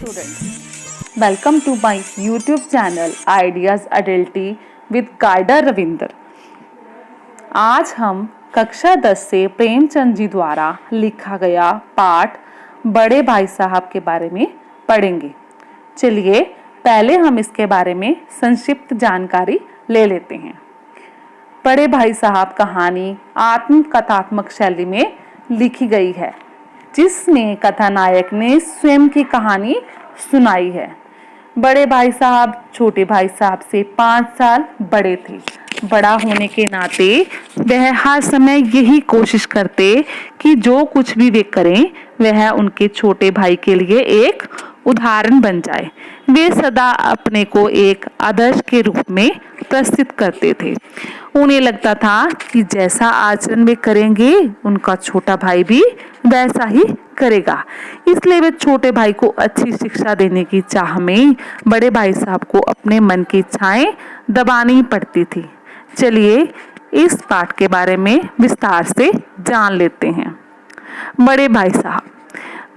students. Welcome to my YouTube channel Ideas Adulty with guider Ravinder. आज हम कक्षा 10 से प्रेमचंद जी द्वारा लिखा गया पाठ बड़े भाई साहब के बारे में पढ़ेंगे। चलिए पहले हम इसके बारे में संक्षिप्त जानकारी ले लेते हैं। बड़े भाई साहब कहानी आत्मकथात्मक शैली में लिखी गई है, जिसमें कथानायक ने स्वयं की कहानी सुनाई है। बड़े भाई साहब छोटे भाई साहब से 5 साल बड़े थे। बड़ा होने के नाते वह हर समय यही कोशिश करते कि जो कुछ भी वे करें वह उनके छोटे भाई के लिए एक उदाहरण बन जाए। वे सदा अपने को एक आदर्श के रूप में प्रस्तुत करते थे। उन्हें लगता था कि जैसा आचरण वे करेंगे उनका छोटा भाई भी वैसा ही करेगा। इसलिए वे छोटे भाई को अच्छी शिक्षा देने की चाह में बड़े भाई साहब को अपने मन की इच्छाएं दबानी पड़ती थी। चलिए इस पाठ के बारे में विस्तार से जान लेते हैं। बड़े भाई साहब।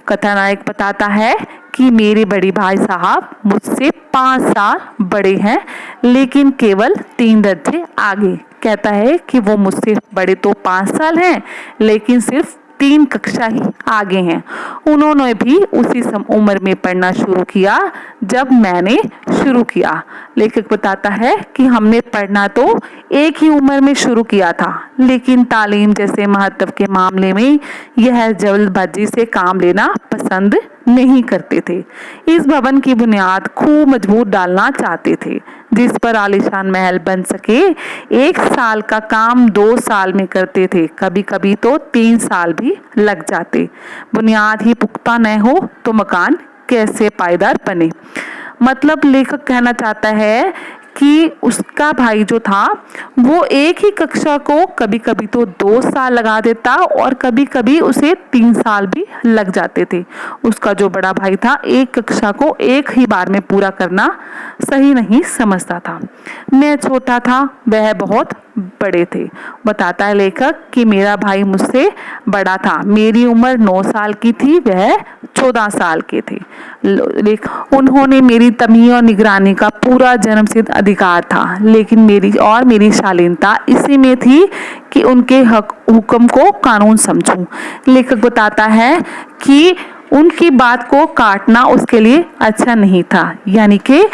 कथानायक बताता है कि मेरे बड़े भाई साहब मुझसे 5 साल बड़े हैं, लेकिन केवल 3 दर्जे आगे। कहता है कि वो मुझसे बड़े तो 5 साल हैं, लेकिन सिर्फ 3 कक्षा ही आगे हैं। उन्होंने भी उसी उम्र में पढ़ना शुरू किया जब मैंने शुरू किया। लेखक बताता है कि हमने पढ़ना तो एक ही उम्र में शुरू किया था, लेकिन तालीम जैसे महत्व के मामले में यह जल्दबाजी से काम लेना पसंद नहीं करते थे। इस भवन की बुनियाद खूब मजबूत डालना चाहते थे, जिस पर आलीशान महल बन सके। 1 साल का काम 2 साल में करते थे, कभी कभी तो 3 साल भी लग जाते। बुनियाद ही पुख्ता न हो तो मकान कैसे पायदार बने। मतलब लेखक कहना चाहता है कि उसका भाई जो था वो एक ही कक्षा को कभी कभी तो 2 साल लगा देता और कभी कभी उसे 3 साल भी लग जाते थे। उसका जो बड़ा भाई था एक कक्षा को एक ही बार में पूरा करना सही नहीं समझता था। मैं छोटा था, वह बहुत बड़े थे। बताता है लेखक कि मेरा भाई मुझसे बड़ा था। मेरी उम्र 9 साल की थी, वह 14 साल के थे। उन्होंने मेरी तमीज़ और निगरानी का पूरा जन्मसिद्ध अधिकार था, लेकिन मेरी शालीनता इसी में थी कि उनके हुक्म को कानून समझूं। लेखक बताता है कि उनकी बात को काटना उसके लिए अच्छा नहीं था, यानी कि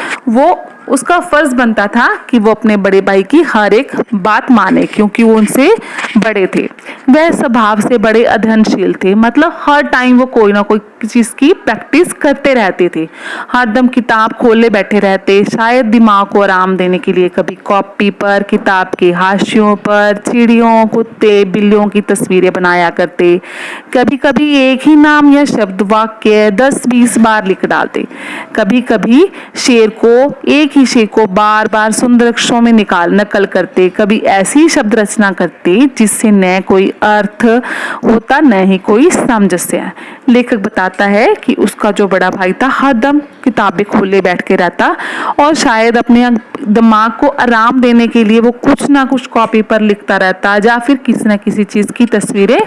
उसका फर्ज बनता था कि वो अपने बड़े भाई की हर एक बात माने, क्योंकि वो उनसे बड़े थे। वह स्वभाव से बड़े अध्ययनशील थे, मतलब हर टाइम वो कोई ना कोई चीज की प्रैक्टिस करते रहते थे। हरदम किताब खोले बैठे रहते, शायद दिमाग को आराम देने के लिए। कभी कॉपी पर, किताब के हाशियों पर चिड़ियों, कुत्ते, बिल्लियों की तस्वीरें बनाया करते। कभी कभी एक ही नाम या शब्द वाक्य 10-20 बार लिख डालते। कभी कभी एक ही शेर को बार बार सुंदर अक्षरों में नकल करते। कभी ऐसी शब्द रचना करते जिससे न कोई अर्थ होता न ही कोई सामंजस्य। लेखक बताता है कि उसका जो बड़ा भाई था हरदम किताबें खोले बैठ के रहता और शायद अपने दिमाग को आराम देने के लिए वो कुछ ना कुछ कॉपी पर लिखता रहता या फिर किसी न किसी चीज की तस्वीरें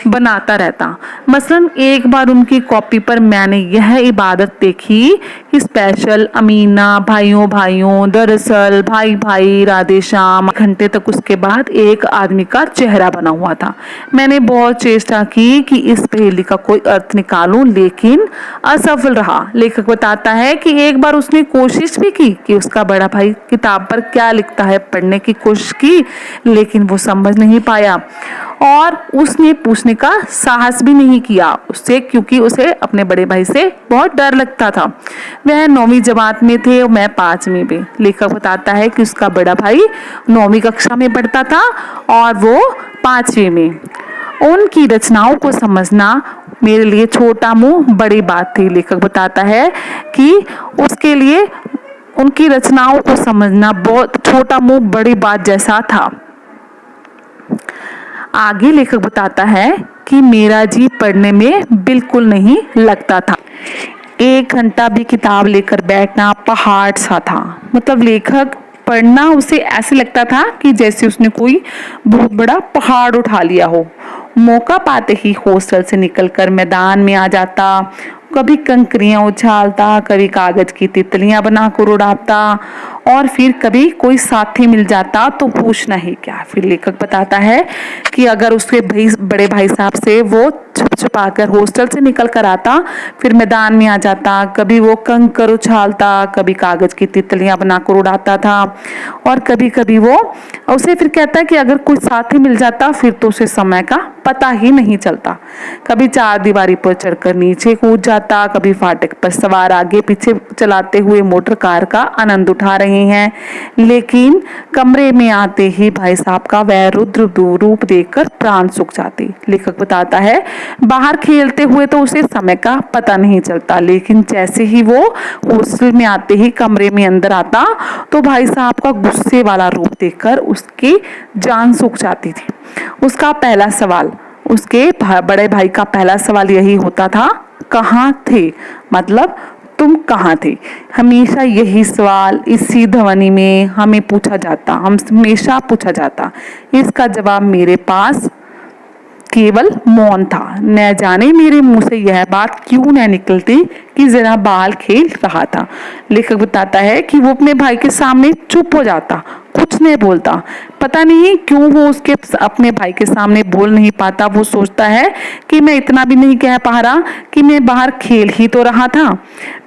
बनाता रहता। मसलन एक बार उनकी कॉपी पर मैंने यह इबारत देखी कि स्पेशल अमीना भाइयों भाइयों, दरअसल भाई भाई राधे श्याम। घंटे तक उसके बाद एक आदमी का चेहरा बना हुआ था। मैंने बहुत चेष्टा की कि इस पहेली का कोई अर्थ निकालूं, लेकिन असफल रहा। लेखक बताता है कि एक बार उसने कोशिश भी की कि उसका बड़ा भाई किताब पर क्या लिखता है पढ़ने की कोशिश की, लेकिन वो समझ नहीं पाया और उसने पूछने का साहस भी नहीं किया उससे, क्योंकि उसे अपने बड़े भाई से बहुत डर लगता था। वह 9वीं जमात में थे और मैं 5वीं में। लेखक बताता है कि उसका बड़ा भाई 9वीं कक्षा में पढ़ता था और वो 5वीं में। उनकी रचनाओं को समझना मेरे लिए छोटा मुंह बड़ी बात थी। लेखक बताता है कि उसके लिए उनकी रचनाओं को समझना बहुत छोटा मुंह बड़ी बात जैसा था। आगे लेखक बताता है कि मेरा जी पढ़ने में बिल्कुल नहीं लगता था। 1 घंटा भी किताब लेकर बैठना पहाड़ सा था। मतलब लेखक पढ़ना उसे ऐसे लगता था कि जैसे उसने कोई बहुत बड़ा पहाड़ उठा लिया हो। मौका पाते ही हॉस्टल से निकलकर मैदान में आ जाता। कभी कंकरियां उछालता, कभी कागज की तितलियां बनाकर उड़ाता, और फिर कभी कोई साथी मिल जाता तो पूछना ही क्या। फिर लेखक बताता है कि अगर उसके बड़े भाई साहब से वो छुप छुपा कर हॉस्टल से निकल कर आता, फिर मैदान में आ जाता, कभी वो कंकर उछालता, कभी कागज की तितलियां बनाकर उड़ाता था, और कभी कभी वो उसे फिर कहता है कि अगर कोई साथी मिल जाता फिर तो उसे समय का पता ही नहीं चलता। कभी चार दीवारी पर चढ़कर नीचे कूद जाता, कभी फाटक पर सवार आगे पीछे चलाते हुए मोटर कार का आनंद उठा रहे हैं। लेकिन कमरे में आते ही भाई साहब का वह रुद्र रूप देखकर प्राण सूख जाते। लेखक बताता है बाहर खेलते हुए तो उसे समय का पता नहीं चलता, लेकिन जैसे ही वो हॉस्टल में आते ही कमरे में अंदर आता तो भाई साहब का गुस्से वाला रूप देखकर उसकी जान सूख जाती थी। उसका पहला सवाल, उसके बड़े भाई का पहला सवाल यही होता था, कहाँ थे, मतलब तुम कहाँ थे। हमेशा यही सवाल इसी ध्वनि में हमें पूछा जाता, हम हमेशा पूछा जाता। इसका जवाब मेरे पास केवल मौन था। न जाने मेरे मुंह से यह बात क्यों न निकलती कि जरा बाल खेल रहा था। लेखक बताता है कि वो अपने भाई के सामने चुप हो जाता, कुछ नहीं बोलता। पता नहीं क्यों वो उसके अपने भाई के सामने बोल नहीं पाता। वो सोचता है कि मैं इतना भी नहीं कह पा रहा कि मैं बाहर खेल ही तो रहा था।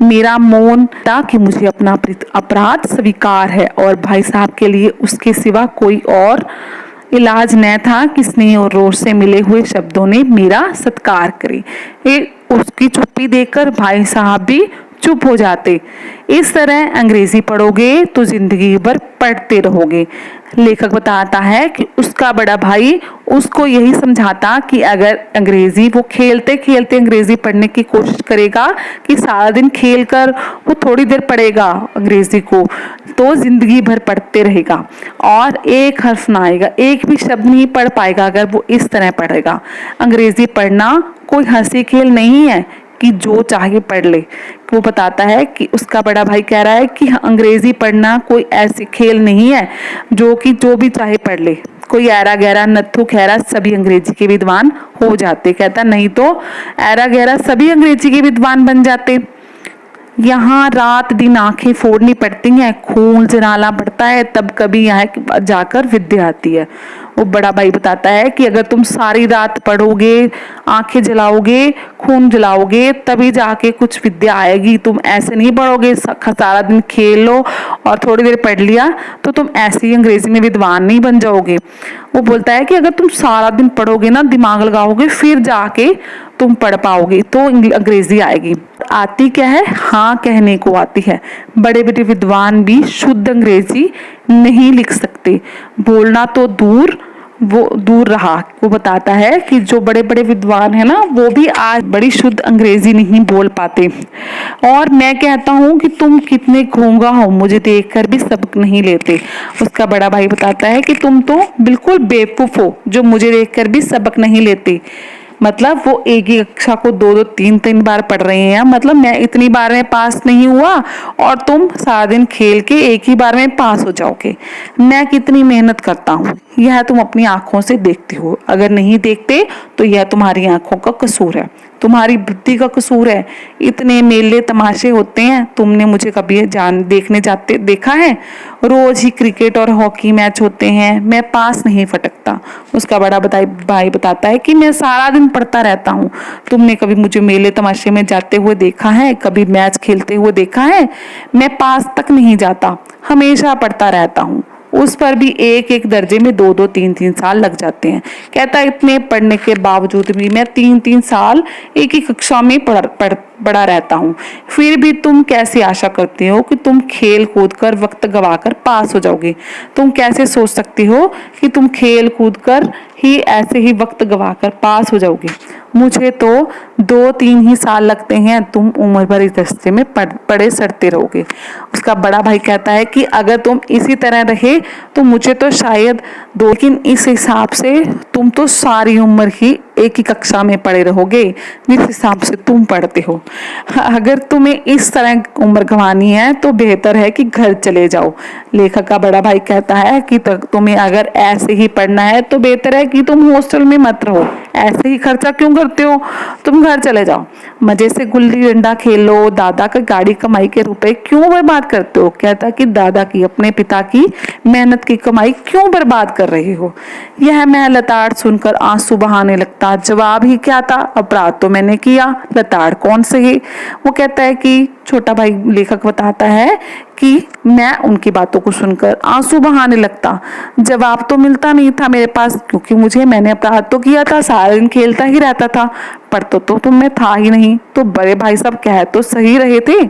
मेरा मौन था कि मुझे अपना अपराध स्वीकार है और भाई साहब के लिए उसके सिवा कोई और इलाज न था कि स्नेह और रोष से मिले हुए शब्दों ने मेरा सत्कार करे। उसकी चुप्पी देखकर भाई साहब भी चुप हो जाते। इस तरह अंग्रेजी पढ़ोगे तो जिंदगी भर पढ़ते रहोगे। लेखक बताता है कि उसका बड़ा भाई उसको यही समझाता कि अगर अंग्रेजी वो खेलते खेलते अंग्रेजी पढ़ने की कोशिश करेगा, कि सारा दिन खेल कर वो थोड़ी देर पढ़ेगा अंग्रेजी को, तो जिंदगी भर पढ़ते रहेगा और एक हर्फ ना आएगा, एक भी शब्द नहीं पढ़ पाएगा अगर वो इस तरह पढ़ेगा। अंग्रेजी पढ़ना कोई हंसी खेल नहीं है कि जो चाहे पढ़ ले। वो बताता है कि उसका बड़ा भाई कह रहा है कि अंग्रेजी पढ़ना कोई ऐसी खेल नहीं है जो भी चाहे पढ़ ले। कोई ऐरा गहरा नत्थु खैरा सभी अंग्रेजी के विद्वान हो जाते। कहता नहीं तो ऐरा गहरा सभी अंग्रेजी के विद्वान बन जाते। यहाँ रात दिन आंखें फोड़नी पड़ती हैं, खून जनाला बढ़ता है, तब कभी यहाँ जाकर विद्या आती है। वो बड़ा भाई बताता है कि अगर तुम सारी रात पढ़ोगे, आंखें जलाओगे, खून जलाओगे, तभी जाके कुछ विद्या आएगी। तुम ऐसे नहीं पढ़ोगे, सारा दिन खेल लो और थोड़ी देर पढ़ लिया तो तुम ऐसे ही अंग्रेजी में विद्वान नहीं बन जाओगे। वो बोलता है कि अगर तुम सारा दिन पढ़ोगे ना, दिमाग लगाओगे, फिर जाके तुम पढ़ पाओगे तो अंग्रेजी आएगी। आती क्या है? हाँ कहने को आती है। बड़े बड़े विद्वान भी शुद्ध अंग्रेजी नहीं लिख सकते, बोलना तो दूर रहा। वो बताता है कि जो बड़े बड़े विद्वान है ना, वो भी आज बड़ी शुद्ध अंग्रेजी नहीं बोल पाते। और मैं कहता हूँ कि तुम कितने गूंगा हो, मुझे देखकर भी सबक नहीं लेते। उसका बड़ा भाई बताता है कि तुम तो बिल्कुल बेवकूफ हो जो मुझे देखकर भी सबक नहीं लेते। मतलब वो एक ही कक्षा को दो तीन बार पढ़ रहे हैं। मतलब मैं इतनी बार में पास नहीं हुआ और तुम सारा दिन खेल के एक ही बार में पास हो जाओगे। मैं कितनी मेहनत करता हूँ, यह तुम अपनी आंखों से देखते हो। अगर नहीं देखते तो यह तुम्हारी आंखों का कसूर है, तुम्हारी बुद्धि का कसूर है। इतने मेले तमाशे होते हैं, तुमने मुझे कभी देखने जाते देखा है? रोज ही क्रिकेट और हॉकी मैच होते हैं, मैं पास नहीं फटकता। उसका बड़ा भाई बताता है कि मैं सारा दिन पढ़ता रहता हूँ। तुमने कभी मुझे मेले तमाशे में जाते हुए देखा है? कभी मैच खेलते हुए देखा है? मैं पास तक नहीं जाता, हमेशा पढ़ता रहता हूँ। उस पर भी एक एक दर्जे में दो तीन साल लग जाते हैं। कहता है इतने पढ़ने के बावजूद भी मैं तीन साल एक ही कक्षा में पढ़ा रहता हूँ। फिर भी तुम कैसे आशा करते हो कि तुम खेल कूद कर वक्त गवाकर पास हो जाओगे? तुम कैसे सोच सकते हो कि तुम खेल कूद कर ही ऐसे ही वक्त गवाकर पास हो जाओगे? मुझे तो 2-3 ही साल लगते हैं, तुम उम्र भर इस रास्ते में पड़े सड़ते रहोगे। उसका बड़ा भाई कहता है कि अगर तुम इसी तरह रहे तो मुझे तो शायद लेकिन इस हिसाब से तुम तो सारी उम्र ही एक ही कक्षा में पड़े रहोगे जिस हिसाब से तुम पढ़ते हो। अगर तुम्हें इस तरह उम्र गंवानी है तो बेहतर है कि घर चले जाओ। लेखक का बड़ा भाई कहता है कि तुम्हें अगर ऐसे ही पढ़ना है तो बेहतर है कि तुम हॉस्टल में मत रहो। ऐसे ही खर्चा क्यों करते हो? तुम घर चले जाओ, मजे से गुल्ली डंडा खेलो, दादा का गाड़ी कमाई के रुपए क्यों बर्बाद करते हो। कहता कि दादा की, अपने पिता की मेहनत की कमाई क्यों बर्बाद कर रहे हो। यह मैं लताड़ सुनकर आंसू बहाने लगता। जवाब ही क्या था, अपराध तो मैंने किया, लताड़ कौन सही। वो कहता है कि छोटा भाई लेखक बताता है कि मैं उनकी बातों को सुनकर आंसू बहाने लगता। जवाब तो मिलता नहीं था मेरे पास, क्योंकि मैंने अपराध तो किया था, सारा दिन खेलता ही रहता था, पर तो मैं था ही नहीं। तो बड़े भाई साहब कह तो सही रहे थे।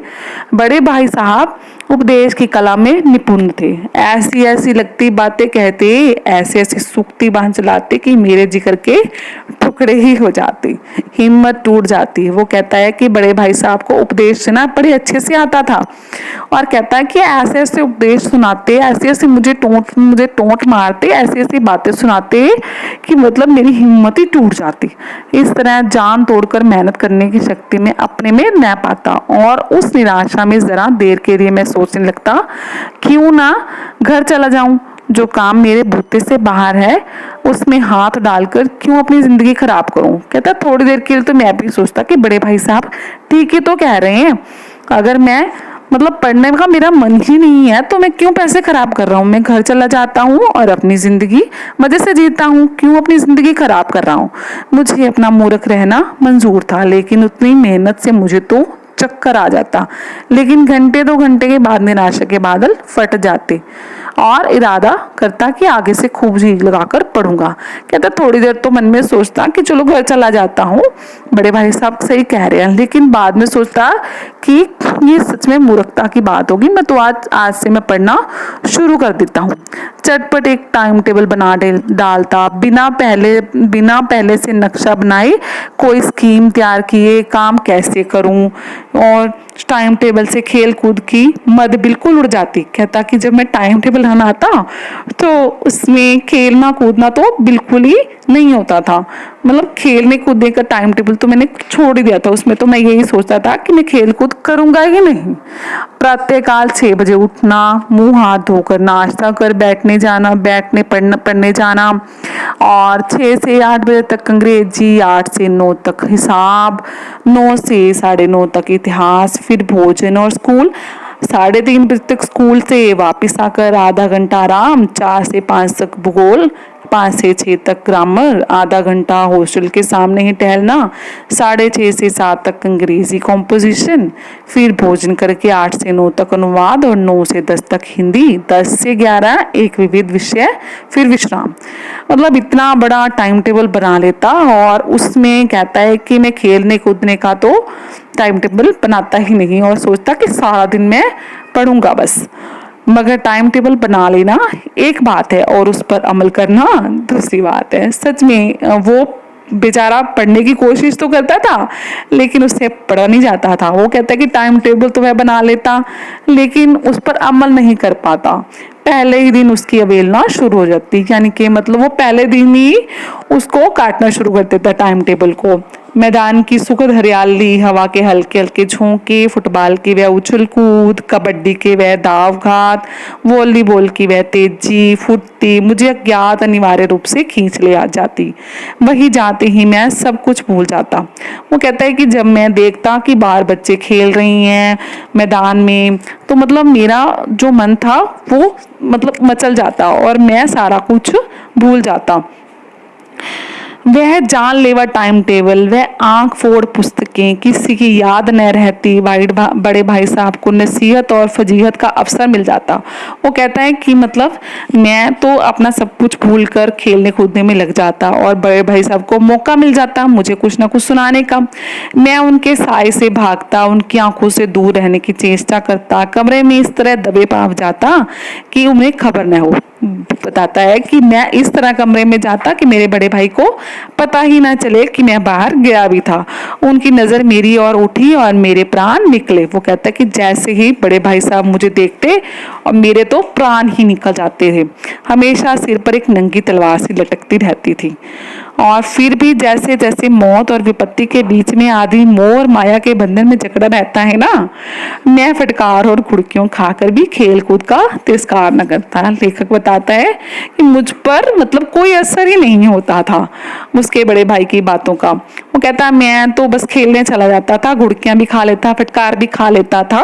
बड़े भाई साहब उपदेश की कला में निपुण थे। ऐसी ऐसी लगती बातें कहते, ऐसे ऐसी सूक्ति बांध चलाते कि मेरे जिगर के टुकड़े ही हो जाते, हिम्मत टूट जाती। वो कहता है कि बड़े भाई साहब को उपदेश देना बड़े अच्छे से आता था, और कहता है कि ऐसे ऐसे उपदेश सुनाते, ऐसे ऐसे मुझे टोंट मारते, ऐसी ऐसी बातें सुनाते कि मतलब मेरी हिम्मत ही टूट जाती। इस तरह जान तोड़कर मेहनत करने की शक्ति में अपने में न पाता, और उस निराशा में जरा देर के लिए मैं सोचने लगता, क्यों ना घर चला जाऊं, जो काम मेरे बूते से बाहर है उसमें हाथ डालकर क्यों अपनी जिंदगी खराब करूं। कहता थोड़ी देर के लिए तो मैं भी सोचता कि बड़े भाई साहब ठीक ही तो कह रहे हैं, अगर मैं मतलब पढ़ने का मेरा मन ही नहीं है तो मैं क्यों पैसे खराब कर रहा हूँ। मैं घर चला जाता हूँ और अपनी जिंदगी मजे से जीता हूँ, क्यों अपनी जिंदगी खराब कर रहा हूँ। मुझे अपना मूर्ख रहना मंजूर था, लेकिन उतनी मेहनत से मुझे तो चक्कर आ जाता। लेकिन घंटे 2 घंटे के बाद निराशा के बादल फट जाते, और इरादा करता कि आगे से खूब जी लगाकर पढ़ूंगा। कहता थोड़ी देर तो मन में सोचता कि चलो घर चला जाता हूँ, बड़े भाई साहब सही कह रहे हैं, लेकिन बाद में सोचता कि ये सच में मूर्खता की बात होगी। मैं तो आज से मैं पढ़ना शुरू कर देता हूँ। चटपट एक टाइम टेबल बना डालता, बिना पहले से नक्शा बनाए, कोई स्कीम तैयार किए, काम कैसे करूं, और टाइम टेबल से खेल कूद की मद बिल्कुल उड़ जाती। कहता कि जब मैं टाइम टेबल बनाता तो उसमें खेलना कूदना तो बिल्कुल ही नहीं होता था। मतलब खेलने कूदने का टाइम टेबल तो मैंने छोड़ ही दिया था, उसमें तो मैं यही सोचता था कि मैं खेल कूद करूंगा ही नहीं। प्रातःकाल 6 बजे उठना, मुंह हाथ धोकर नाश्ता कर बैठने पढ़ने जाना, और 6 से 8 बजे तक अंग्रेजी, 8 से 9 तक हिसाब, 9 से 9:30 तक इतिहास, फिर भोजन और स्कूल। 3:30 बजे तक स्कूल से वापस आकर आधा घंटा आराम, 4 से 5 तक भूगोल, 5 से 6 तक ग्रामर, आधा घंटा हॉस्टल के सामने ही टहलना, 6:30 से 7 तक अंग्रेजी कॉम्पोजिशन, फिर भोजन करके 8 से 9 तक अनुवाद, और 9 से 10 तक हिंदी, 10 से 11 एक विविध विषय, फिर विश्राम। मतलब इतना बड़ा टाइम टेबल बना लेता, और उसमें कहता है कि मैं खेलने कूदने का तो टाइम टेबल बनाता ही नहीं, और सोचता कि सारा दिन मैं पढ़ूंगा बस। मगर टाइम टेबल बना लेना एक बात है और उस पर अमल करना दूसरी बात है। सच में वो बेचारा पढ़ने की कोशिश तो करता था, लेकिन उससे पढ़ा नहीं जाता था। वो कहता है कि टाइम टेबल तो वह बना लेता, लेकिन उस पर अमल नहीं कर पाता। पहले ही दिन उसकी अवहेलना शुरू हो जाती, यानी कि मतलब वो पहले दिन ही उसको काटना शुरू कर देता टाइम टेबल को। मैदान की सुखद हरियाली, हवा के हल्के हल्के झोंके, फुटबॉल की वह उछल कूद, कबड्डी के वह दाव घात, वॉलीबॉल की वह तेजी फुर्ती मुझे अज्ञात अनिवार्य रूप से खींच ले आ जाती। वही जाते ही मैं सब कुछ भूल जाता। वो कहता है कि जब मैं देखता कि बाहर बच्चे खेल रही हैं मैदान में, तो मतलब मेरा जो मन था वो मतलब मचल जाता, और मैं सारा कुछ भूल जाता। वह जानलेवा टाइम टेबल, वह आंख फोड़ पुस्तकें, किसी की याद न रहती। बड़े भाई साहब को नसीहत और फजीहत का अवसर मिल जाता। वो कहता है कि मतलब मैं तो अपना सब कुछ भूल कर खेलने कूदने में लग जाता, और बड़े भाई साहब को मौका मिल जाता मुझे कुछ ना कुछ सुनाने का। मैं उनके साय से भागता, उनकी आंखों से दूर रहने की चेष्टा करता, कमरे में इस तरह दबे पाव जाता कि उन्हें खबर न हो। बताता है कि मैं इस तरह कमरे में जाता कि मेरे बड़े भाई को पता ही ना चले कि मैं बाहर गया भी था। उनकी नजर मेरी ओर उठी और मेरे प्राण निकले। वो कहता है कि जैसे ही बड़े भाई साहब मुझे देखते और मेरे तो प्राण ही निकल जाते थे। हमेशा सिर पर एक नंगी तलवार सी लटकती रहती थी। और फिर भी जैसे जैसे मौत और विपत्ति के बीच में आदमी मोह और माया के बंधन में जकड़ा रहता है ना, मैं फटकार और घुड़कियों खाकर भी खेल कूद का तिरस्कार न करता। लेखक बताता है कि मुझ पर मतलब कोई असर ही नहीं होता था उसके बड़े भाई की बातों का। वो कहता मैं तो बस खेलने चला जाता था, घुड़कियां भी खा लेता, फटकार भी खा लेता था,